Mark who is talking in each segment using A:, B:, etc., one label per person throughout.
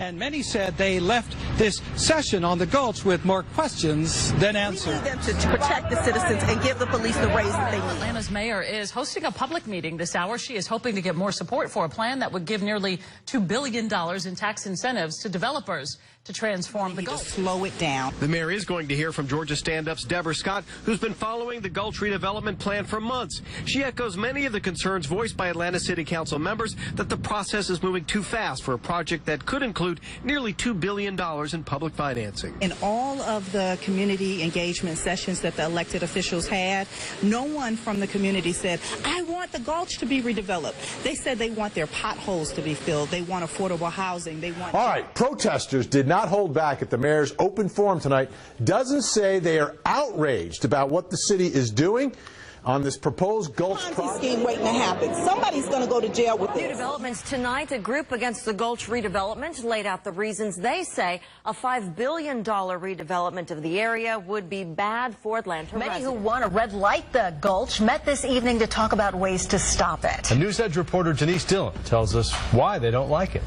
A: and many said they left this session on the Gulch with more questions than answers.
B: We need them to protect the citizens and give the police the raise that they need.
C: Atlanta's mayor is hosting a public meeting this hour. She is hoping to get more support for a plan that would give nearly $2 billion in tax incentives to developers to transform the Gulch.
B: Slow it down.
D: The mayor is going to hear from Georgia Stand-Up's Deborah Scott, who's been following the Gulch redevelopment plan for months. She echoes many of the concerns voiced by Atlanta City Council members that the process is moving too fast for a project that could include nearly $2 billion in public financing.
B: In all of the community engagement sessions that the elected officials had, no one from the community said, I want the Gulch to be redeveloped. They said they want their potholes to be filled. They want affordable housing. They want...
E: All right, protesters did not hold back at the mayor's open forum tonight. Doesn't say they are outraged about what the city is doing on this proposed Gulch project.
B: Scheme waiting to happen. Somebody's going to go to jail with this.
F: New developments tonight. A group against the Gulch redevelopment laid out the reasons they say a $5 billion redevelopment of the area would be bad for Atlanta
G: Many
F: residents.
G: who want to red light the Gulch met this evening to talk about ways to stop it.
H: And News Edge reporter Denise Dillon tells us why they don't like it.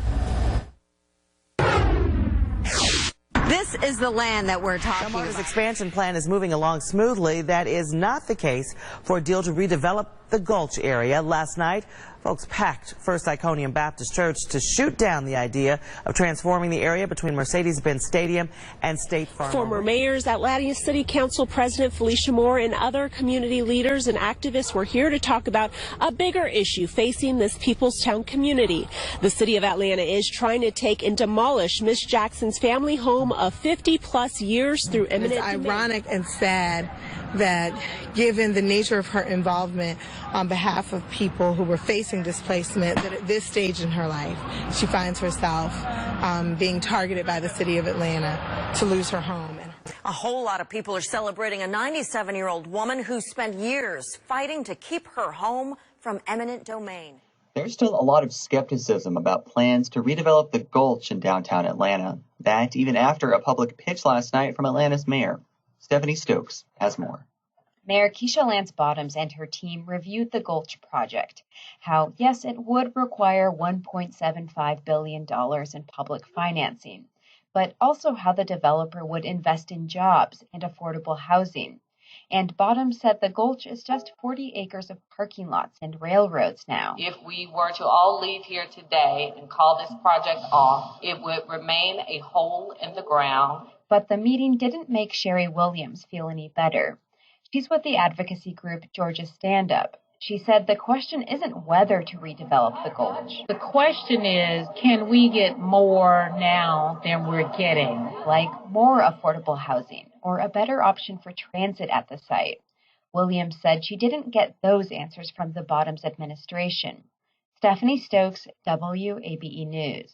F: This is the land that we're talking about.
I: This expansion plan is moving along smoothly. That is not the case for a deal to redevelop the Gulch area. Last night, folks packed First Iconium Baptist Church to shoot down the idea of transforming the area between Mercedes-Benz Stadium and State Farm.
J: Former mayors, Atlanta City Council President Felicia Moore, and other community leaders and activists were here to talk about a bigger issue facing this Peoplestown community. The city of Atlanta is trying to take and demolish Miss Jackson's family home of 50-plus years through eminent domain.
K: It's ironic and sad that, given the nature of her involvement on behalf of people who were facing displacement, that at this stage in her life, she finds herself being targeted by the city of Atlanta to lose her home.
F: A whole lot of people are celebrating a 97-year-old woman who spent years fighting to keep her home from eminent domain.
L: There's still a lot of skepticism about plans to redevelop the Gulch in downtown Atlanta. That even after a public pitch last night from Atlanta's mayor. Stephanie Stokes has more.
M: Mayor Keisha Lance Bottoms and her team reviewed the Gulch project. How, yes, it would require $1.75 billion in public financing, but also how the developer would invest in jobs and affordable housing. And Bottoms said the Gulch is just 40 acres of parking lots and railroads now.
N: If we were to all leave here today and call this project off, it would remain a hole in the ground.
M: But the meeting didn't make Sherry Williams feel any better. She's with the advocacy group Georgia Stand Up. She said the question isn't whether to redevelop the Gulch.
N: The question is, can we get more now than we're getting?
M: Like more affordable housing or a better option for transit at the site. Williams said she didn't get those answers from the Bottoms administration. Stephanie Stokes, WABE News.